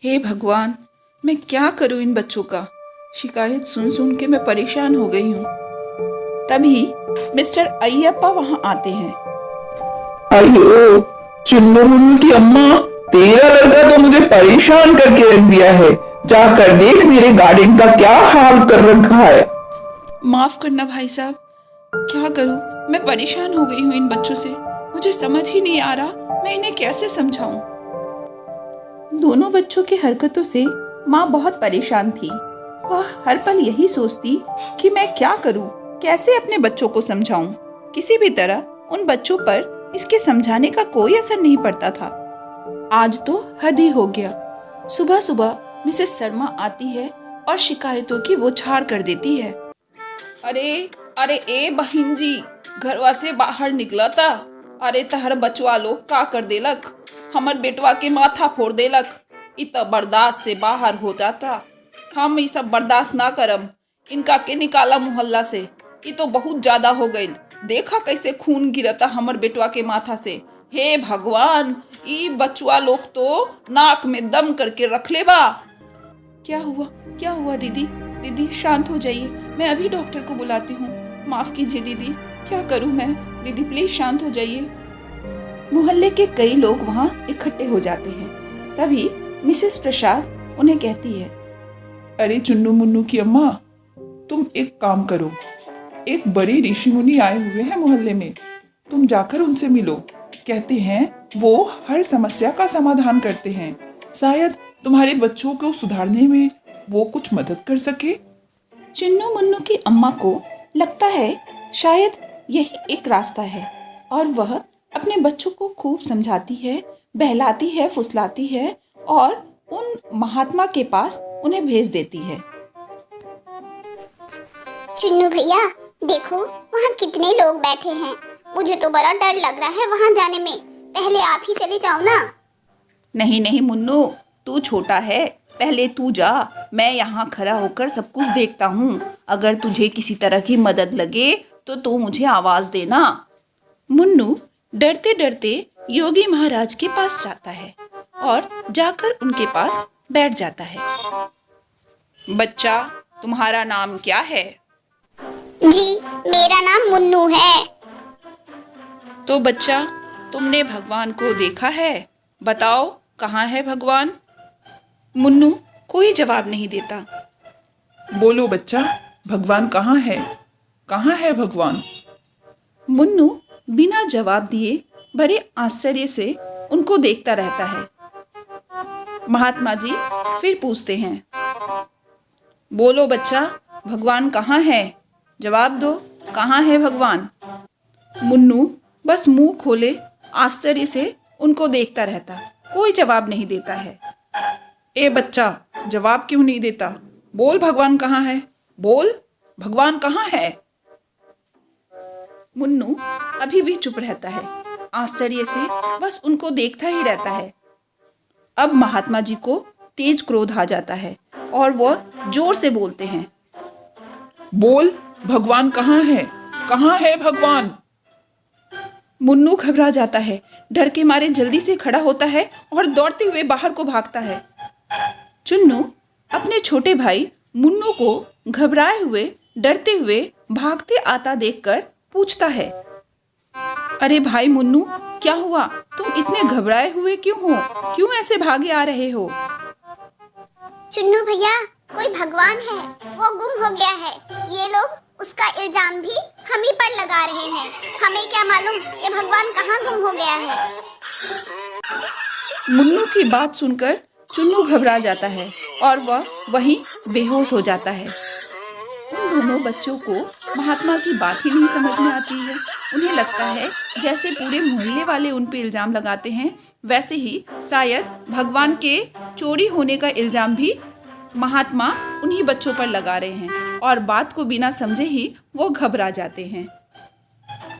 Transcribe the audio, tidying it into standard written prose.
हे भगवान, मैं क्या करूं इन बच्चों का। शिकायत सुन सुन के मैं परेशान हो गई हूँ। तभी मिस्टर अय्यप्पा वहां आते हैं। अयो, चुन्नू मुन्नू की अम्मा, तेरा लड़का तो मुझे परेशान करके रख दिया है। जाकर देख मेरे गार्डन का क्या हाल कर रखा है। माफ करना भाई साहब, क्या करूं, मैं परेशान हो गई हूँ इन बच्चों से। मुझे समझ ही नहीं आ रहा मैं इन्हें कैसे समझाऊं। दोनों बच्चों की हरकतों से माँ बहुत परेशान थी। वह हर पल यही सोचती कि मैं क्या करूं, कैसे अपने बच्चों को समझाऊं। किसी भी तरह उन बच्चों पर इसके समझाने का कोई असर नहीं पड़ता था। आज तो हद ही हो गया। सुबह सुबह मिसेस शर्मा आती है और शिकायतों की बौछार कर देती है। अरे अरे ए बहिन जी, घरवा से बाहर निकला था। अरे तहर बचवा लोग का कर देलक, हमर बेटवा के माथा फोड़ देलक। इत बर्दाश्त से बाहर हो जाता। हम ये सब बर्दाश्त ना करम। इनका के निकाला मोहल्ला से। ये तो बहुत ज्यादा हो गई। देखा कैसे खून गिरता हमर बेटवा के माथा से। हे भगवान, ई बचवा लोग तो नाक में दम करके रख ले बा। क्या हुआ, क्या हुआ दीदी? दीदी शांत हो जाइए, मैं अभी डॉक्टर को बुलाती हूँ। माफ कीजिए दीदी, क्या करूँ मैं? दीदी प्लीज शांत हो जाइए। मोहल्ले के कई लोग वहाँ इकट्ठे हो जाते हैं। तभी मिसेस प्रसाद उन्हें कहती है, अरे चुन्नू मुन्नू की अम्मा, तुम एक काम करो। एक बड़े ऋषि मुनि आए हुए हैं मोहल्ले में, तुम जाकर उनसे मिलो। कहते हैं वो हर समस्या का समाधान करते हैं। शायद तुम्हारे बच्चों को सुधारने में वो कुछ मदद कर सके। चुन्नू मुन्नू की अम्मा को लगता है शायद यही एक रास्ता है, और वह अपने बच्चों को खूब समझाती है, बहलाती है, फुसलाती है और उन महात्मा के पास उन्हें भेज देती है। चुन्नू भैया, देखो वहाँ कितने लोग बैठे हैं। मुझे तो बड़ा डर लग रहा है वहाँ जाने में। पहले आप ही चले जाओ ना। नहीं नहीं मुन्नू, तू छोटा है, पहले तू जा। मैं यहाँ खड़ा होकर सब कुछ देखता हूँ। अगर तुझे किसी तरह की मदद लगे तो तू मुझे आवाज देना। मुन्नू डरते डरते योगी महाराज के पास जाता है और जाकर उनके पास बैठ जाता है। बच्चा, तुम्हारा नाम क्या है? जी, मेरा नाम मुन्नू है। तो बच्चा, तुमने भगवान को देखा है? बताओ कहाँ है भगवान? मुन्नू कोई जवाब नहीं देता। बोलो बच्चा, भगवान कहाँ है? कहाँ है भगवान? मुन्नू बिना जवाब दिए बड़े आश्चर्य से उनको देखता रहता है। महात्मा जी फिर पूछते हैं, बोलो बच्चा, भगवान कहाँ है? जवाब दो, कहाँ है भगवान? मुन्नू बस मुंह खोले आश्चर्य से उनको देखता रहता, कोई जवाब नहीं देता है। ए बच्चा, जवाब क्यों नहीं देता? बोल भगवान कहाँ है? बोल, भगवान कहाँ है? मुन्नू अभी भी चुप रहता है, आश्चर्य से बस उनको देखता ही रहता है। अब महात्मा जी को तेज क्रोध आ जाता है और वो जोर से बोलते हैं, बोल, भगवान कहाँ है? कहाँ है भगवान? मुन्नू घबरा जाता है, डर के मारे जल्दी से खड़ा होता है और दौड़ते हुए बाहर को भागता है। चुन्नू अपने छोटे भाई मुन्नू को घबराए हुए, डरते हुए भागते आता देखकर पूछता है, अरे भाई मुन्नू, क्या हुआ? तुम इतने घबराए हुए क्यों हो? क्यों ऐसे भागे आ रहे हो? चुन्नू भैया, कोई भगवान है, वो गुम हो गया है। ये लोग उसका इल्जाम भी हम ही पर लगा रहे हैं। हमें क्या मालूम ये भगवान कहाँ गुम हो गया है। मुन्नू की बात सुनकर चुन्नू घबरा जाता है और वह वहीं बेहोश हो जाता है। उन दोनों बच्चों को महात्मा की बात ही नहीं समझ में आती है। उन्हें लगता है जैसे पूरे मोहल्ले वाले उन पे इल्जाम लगाते हैं, वैसे ही शायद भगवान के चोरी होने का इल्जाम भी महात्मा उन्हीं बच्चों पर लगा रहे हैं, और बात को बिना समझे ही वो घबरा जाते हैं।